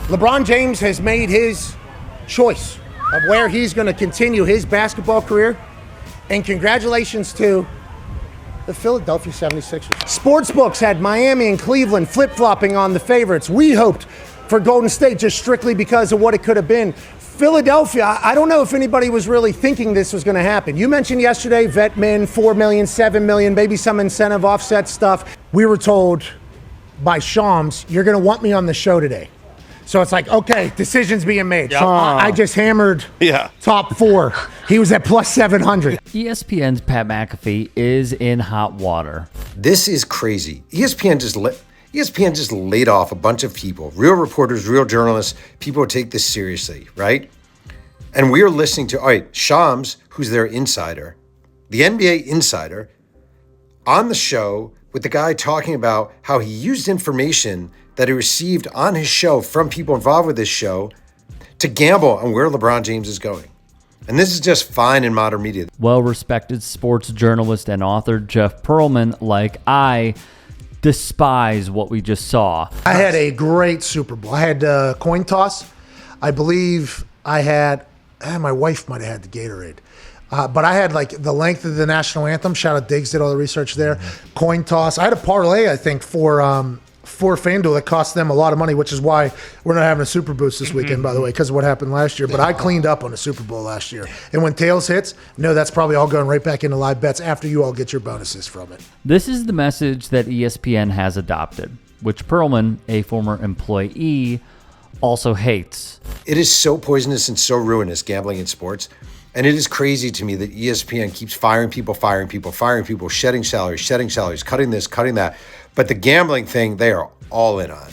LeBron James has made his choice of where he's going to continue his basketball career. And congratulations to the Philadelphia 76ers. Sportsbooks had Miami and Cleveland flip-flopping on the favorites. We hoped for Golden State just strictly because of what it could have been. Philadelphia, I don't know if anybody was really thinking this was going to happen. You mentioned yesterday, vet min, $4 million, $7 million, maybe some incentive offset stuff. We were told by Shams, you're going to want me on the show today. So it's like, okay, decisions being made. Yep. So I just hammered top 4. He was at plus 700. ESPN's Pat McAfee is in hot water. This is crazy. ESPN just laid off a bunch of people, real reporters, real journalists, people who take this seriously, right? And we are listening to, all right, Shams, who's their insider, the NBA insider, on the show with the guy talking about how he used information that he received on his show from people involved with this show to gamble on where LeBron James is going. And this is just fine in modern media. Well-respected sports journalist and author Jeff Pearlman, like I, despise what we just saw. I had a great Super Bowl. I had coin toss. I believe I had, my wife might have had the Gatorade. But I had like the length of the national anthem. Shout out Diggs, did all the research there. Coin toss. I had a parlay, I think, for FanDuel that cost them a lot of money, which is why we're not having a Super Boost this weekend, by the way, because of what happened last year. But I cleaned up on the Super Bowl last year. And when tails hits, no, that's probably all going right back into live bets after you all get your bonuses from it. This is the message that ESPN has adopted, which Pearlman, a former employee, also hates. It is so poisonous and so ruinous, gambling in sports. And it is crazy to me that ESPN keeps firing people, shedding salaries, cutting this, cutting that. But the gambling thing, they are all in on.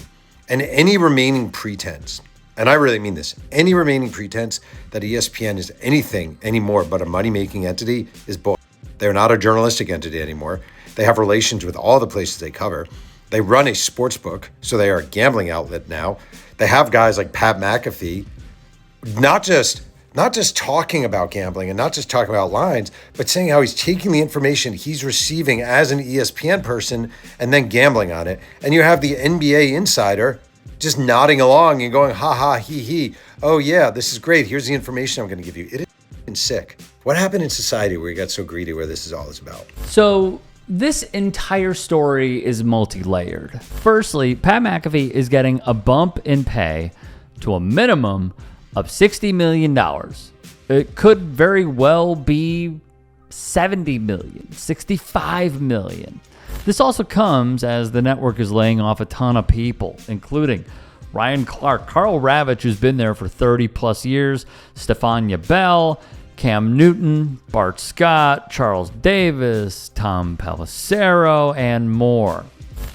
And any remaining pretense, and I really mean this, any remaining pretense that ESPN is anything anymore but a money-making entity is bull. They're not a journalistic entity anymore. They have relations with all the places they cover. They run a sports book, so they are a gambling outlet now. They have guys like Pat McAfee, not just talking about gambling and not just talking about lines, but saying how he's taking the information he's receiving as an ESPN person and then gambling on it. And you have the NBA insider just nodding along and going, ha ha, he. Oh yeah, this is great. Here's the information I'm going to give you. It is sick. What happened in society where we got so greedy where this is all about? So this entire story is multi-layered. Firstly, Pat McAfee is getting a bump in pay to a minimum of $60 million. It could very well be $70 million, $65 million. This also comes as the network is laying off a ton of people, including Ryan Clark, Carl Ravitch, who's been there for 30 plus years, Stefania Bell, Cam Newton, Bart Scott, Charles Davis, Tom Pelissero, and more.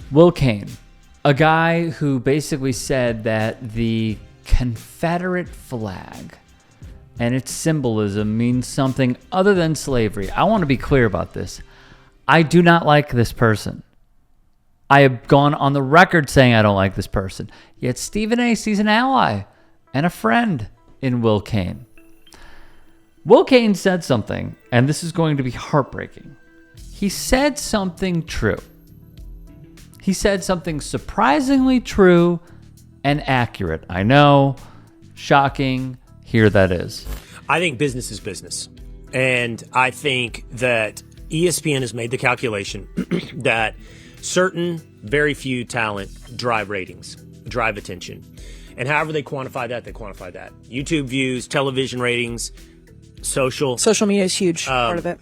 Will Cain, a guy who basically said that the Confederate flag and its symbolism means something other than slavery. I want to be clear about this. I do not like this person. I have gone on the record saying I don't like this person. Yet Stephen A. sees an ally and a friend in Will Cain. Will Cain said something, and this is going to be heartbreaking. He said something true. He said something surprisingly true and accurate. I know, shocking, here that is. I think business is business. And I think that ESPN has made the calculation that certain, very few talent drive ratings, drive attention. And however they quantify that, YouTube views, television ratings, social. Social media is huge, part of it.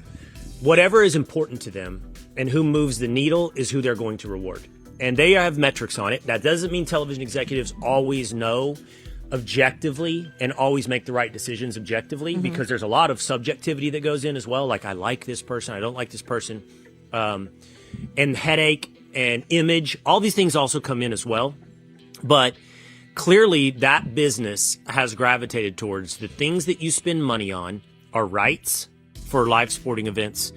Whatever is important to them and who moves the needle is who they're going to reward. And they have metrics on it. That doesn't mean television executives always know objectively and always make the right decisions objectively, because there's a lot of subjectivity that goes in as well. Like, I like this person, I don't like this person. And headache and image, all these things also come in as well. But clearly that business has gravitated towards the things that you spend money on are rights for live sporting events,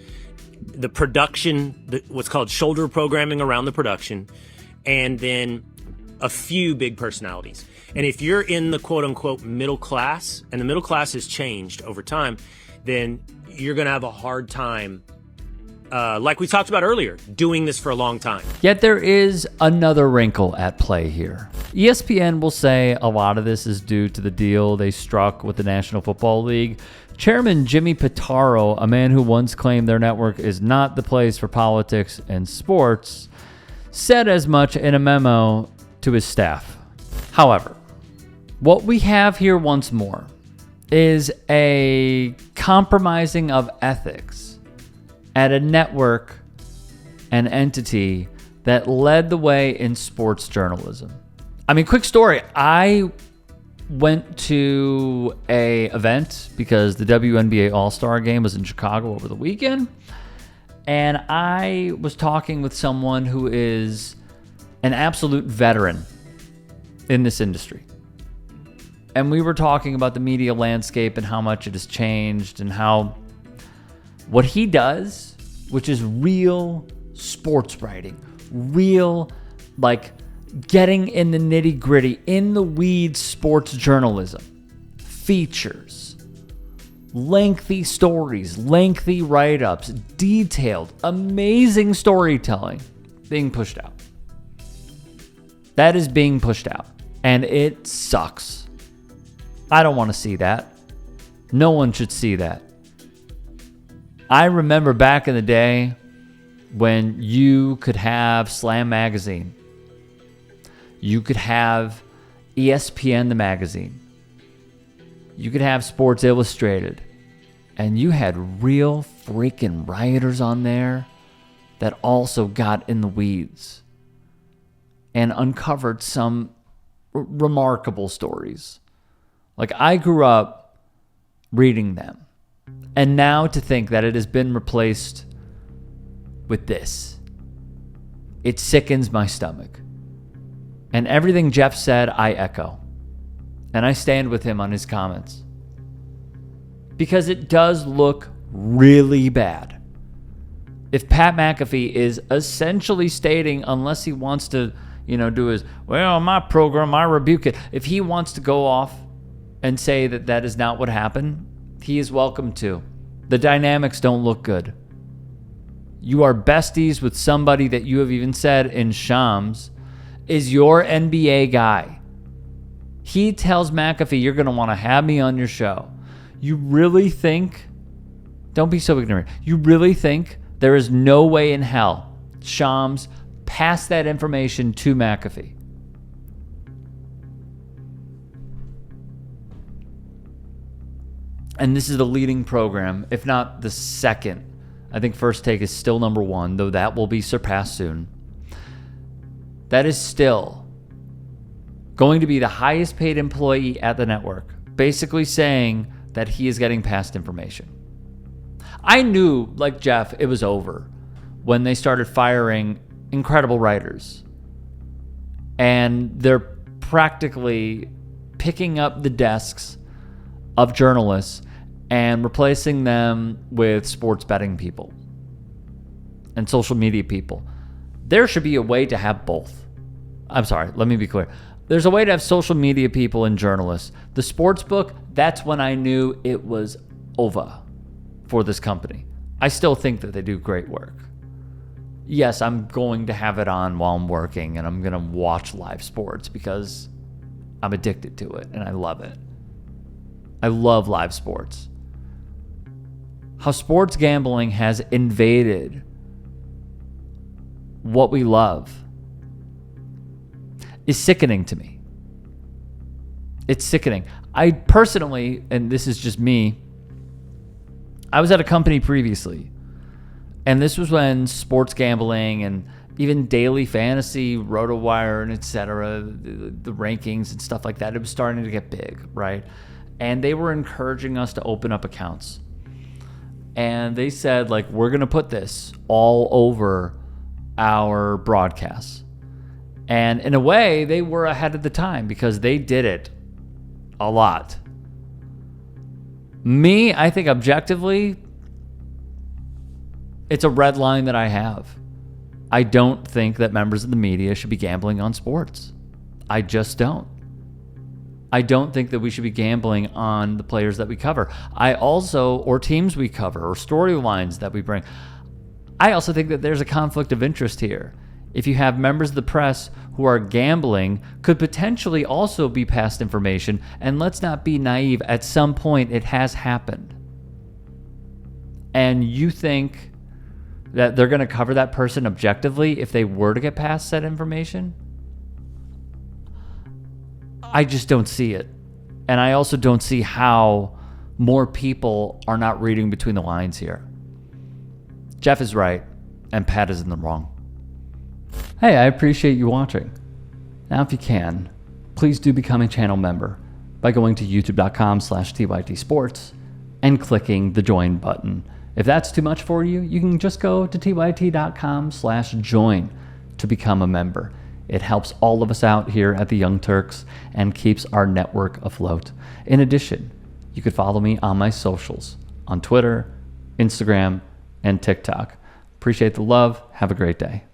the production, what's called shoulder programming around the production, and then a few big personalities. And if you're in the quote-unquote middle class, and the middle class has changed over time, then you're going to have a hard time like we talked about earlier, doing this for a long time. Yet there is another wrinkle at play here. ESPN will say a lot of this is due to the deal they struck with the National Football League. Chairman Jimmy Pitaro, a man who once claimed their network is not the place for politics and sports, said as much in a memo to his staff. However, what we have here once more is a compromising of ethics at a network, an entity that led the way in sports journalism. I mean, quick story. I went to a event because the WNBA All-Star game was in Chicago over the weekend. And I was talking with someone who is an absolute veteran in this industry. And we were talking about the media landscape and how much it has changed and how what he does, which is real sports writing, real, like, getting in the nitty gritty, in the weeds sports journalism, features, lengthy stories, lengthy write-ups, detailed, amazing storytelling being pushed out. That is being pushed out. And it sucks. I don't want to see that. No one should see that. I remember back in the day when you could have Slam Magazine. You could have ESPN, the magazine. You could have Sports Illustrated. And you had real freaking writers on there that also got in the weeds and uncovered some remarkable stories. Like, I grew up reading them. And now to think that it has been replaced with this, it sickens my stomach. And everything Jeff said, I echo. And I stand with him on his comments. Because it does look really bad. If Pat McAfee is essentially stating, unless he wants to, do his, well, my program, I rebuke it. If he wants to go off and say that that is not what happened, he is welcome to. The dynamics don't look good. You are besties with somebody that you have even said in Shams is your NBA guy. He tells McAfee, you're going to want to have me on your show. You really think, don't be so ignorant, you really think there is no way in hell Shams passed that information to McAfee? And this is the leading program, if not the second. I think First Take is still number one, though that will be surpassed soon. That is still going to be the highest paid employee at the network, basically saying that he is getting past information. I knew, like Jeff, it was over when they started firing incredible writers. And they're practically picking up the desks of journalists and replacing them with sports betting people and social media people. There should be a way to have both. I'm sorry, let me be clear. There's a way to have social media people and journalists. The sports book, that's when I knew it was over for this company. I still think that they do great work. Yes, I'm going to have it on while I'm working and I'm going to watch live sports because I'm addicted to it and I love it. I love live sports. How sports gambling has invaded what we love is sickening to me. It's sickening. I personally, and this is just me, I was at a company previously, and this was when sports gambling and even daily fantasy, RotoWire, and etc., the rankings and stuff like that, it was starting to get big, right? And they were encouraging us to open up accounts. And they said, like, we're going to put this all over our broadcasts. And in a way, they were ahead of the time because they did it a lot. Me, I think objectively, it's a red line that I have. I don't think that members of the media should be gambling on sports. I just don't. I don't think that we should be gambling on the players that we cover. Or teams we cover, or storylines that we bring. I also think that there's a conflict of interest here. If you have members of the press who are gambling, could potentially also be past information, and let's not be naive, at some point it has happened. And you think that they're going to cover that person objectively if they were to get past said information? I just don't see it. And I also don't see how more people are not reading between the lines here. Jeff is right, and Pat is in the wrong. Hey, I appreciate you watching. Now, if you can, please do become a channel member by going to youtube.com/TYTsports and clicking the join button. If that's too much for you, you can just go to tyt.com/join to become a member. It helps all of us out here at the Young Turks and keeps our network afloat. In addition, you could follow me on my socials on Twitter, Instagram, and TikTok. Appreciate the love. Have a great day.